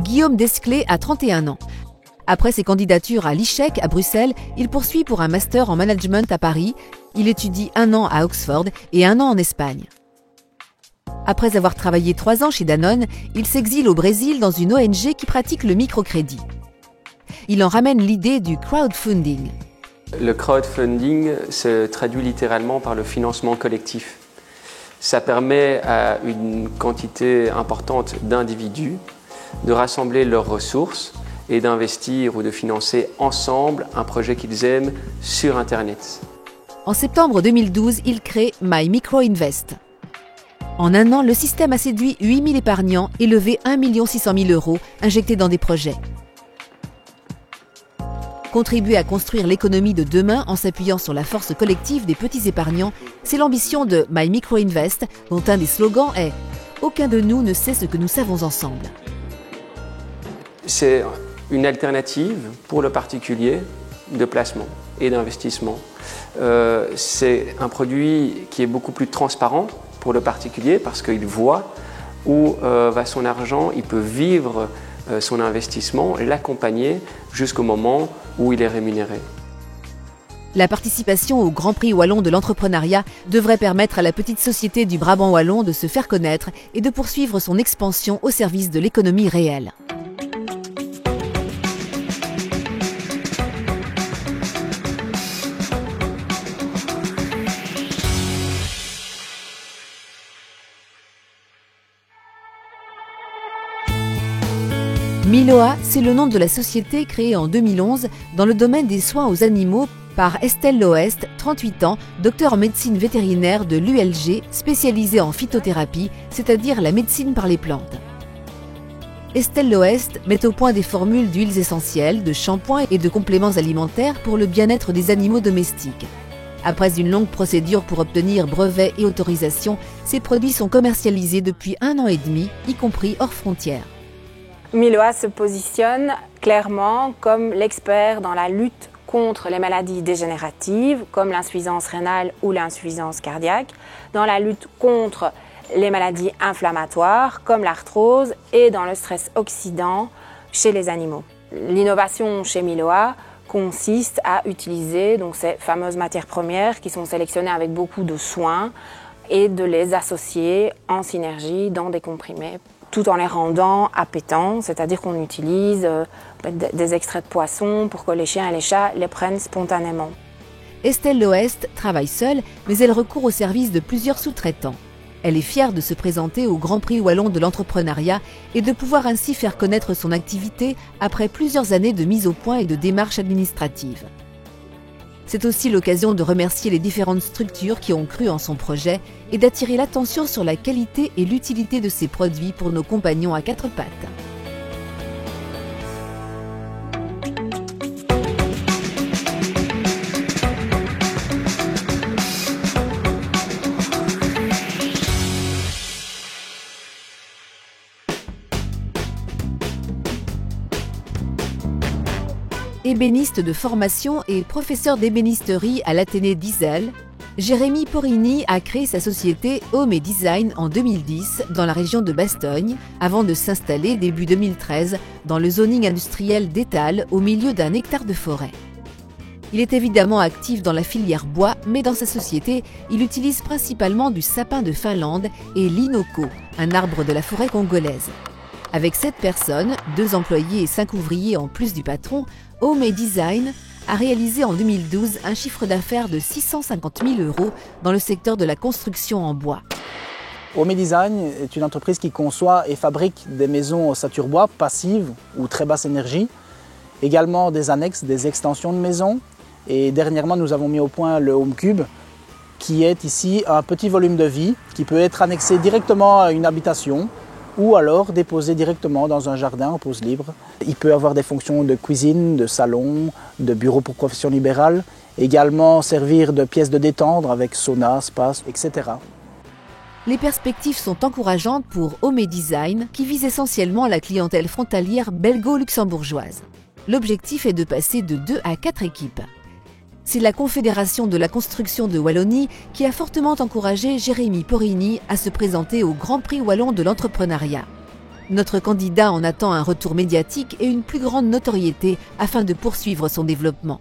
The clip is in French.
Guillaume Desclés a 31 ans. Après ses candidatures à l'ICHEC à Bruxelles, il poursuit pour un master en management à Paris. Il étudie 1 an à Oxford et 1 an en Espagne. Après avoir travaillé 3 ans chez Danone, il s'exile au Brésil dans une ONG qui pratique le microcrédit. Il en ramène l'idée du crowdfunding. Le crowdfunding se traduit littéralement par le financement collectif. Ça permet à une quantité importante d'individus de rassembler leurs ressources et d'investir ou de financer ensemble un projet qu'ils aiment sur Internet. En septembre 2012, il crée My Micro Invest. En 1 an, le système a séduit 8000 épargnants et levé 1 600 000 € injectés dans des projets. Contribuer à construire l'économie de demain en s'appuyant sur la force collective des petits épargnants, c'est l'ambition de My Micro Invest, dont un des slogans est « Aucun de nous ne sait ce que nous savons ensemble ». C'est une alternative pour le particulier de placement et d'investissement. C'est un produit qui est beaucoup plus transparent pour le particulier parce qu'il voit où va son argent, il peut vivre son investissement, l'accompagner jusqu'au moment où il est rémunéré. La participation au Grand Prix Wallon de l'entrepreneuriat devrait permettre à la petite société du Brabant Wallon de se faire connaître et de poursuivre son expansion au service de l'économie réelle. Miloa, c'est le nom de la société créée en 2011 dans le domaine des soins aux animaux par Estelle Loest, 38 ans, docteur en médecine vétérinaire de l'ULG, spécialisée en phytothérapie, c'est-à-dire la médecine par les plantes. Estelle Loest met au point des formules d'huiles essentielles, de shampoings et de compléments alimentaires pour le bien-être des animaux domestiques. Après une longue procédure pour obtenir brevets et autorisations, ces produits sont commercialisés depuis 1 an et demi, y compris hors frontières. Miloa se positionne clairement comme l'expert dans la lutte contre les maladies dégénératives comme l'insuffisance rénale ou l'insuffisance cardiaque, dans la lutte contre les maladies inflammatoires comme l'arthrose et dans le stress oxydant chez les animaux. L'innovation chez Miloa consiste à utiliser donc, ces fameuses matières premières qui sont sélectionnées avec beaucoup de soin et de les associer en synergie dans des comprimés, tout en les rendant appétants, c'est-à-dire qu'on utilise des extraits de poisson pour que les chiens et les chats les prennent spontanément. Estelle Loest travaille seule, mais elle recourt au service de plusieurs sous-traitants. Elle est fière de se présenter au Grand Prix Wallon de l'entrepreneuriat et de pouvoir ainsi faire connaître son activité après plusieurs années de mise au point et de démarches administratives. C'est aussi l'occasion de remercier les différentes structures qui ont cru en son projet et d'attirer l'attention sur la qualité et l'utilité de ces produits pour nos compagnons à 4 pattes. Ébéniste de formation et professeur d'ébénisterie à l'Athénée d'Iselle, Jérémy Porini a créé sa société Home & Design en 2010 dans la région de Bastogne, avant de s'installer début 2013 dans le zoning industriel d'Étale au milieu d'un hectare de forêt. Il est évidemment actif dans la filière bois, mais dans sa société, il utilise principalement du sapin de Finlande et l'inoko, un arbre de la forêt congolaise. Avec 7 personnes, 2 employés et 5 ouvriers en plus du patron, Home & Design a réalisé en 2012 un chiffre d'affaires de 650 000 € dans le secteur de la construction en bois. Home & Design est une entreprise qui conçoit et fabrique des maisons ossature bois passives ou très basse énergie, également des annexes, des extensions de maisons. Et dernièrement, nous avons mis au point le Home Cube, qui est ici un petit volume de vie qui peut être annexé directement à une habitation ou alors déposé directement dans un jardin en pose libre. Il peut avoir des fonctions de cuisine, de salon, de bureau pour profession libérale, également servir de pièce de détendre avec sauna, spa, etc. Les perspectives sont encourageantes pour Home & Design, qui vise essentiellement la clientèle frontalière belgo-luxembourgeoise. L'objectif est de passer de 2 à 4 équipes. C'est la Confédération de la construction de Wallonie qui a fortement encouragé Jérémy Porini à se présenter au Grand Prix Wallon de l'entrepreneuriat. Notre candidat en attend un retour médiatique et une plus grande notoriété afin de poursuivre son développement.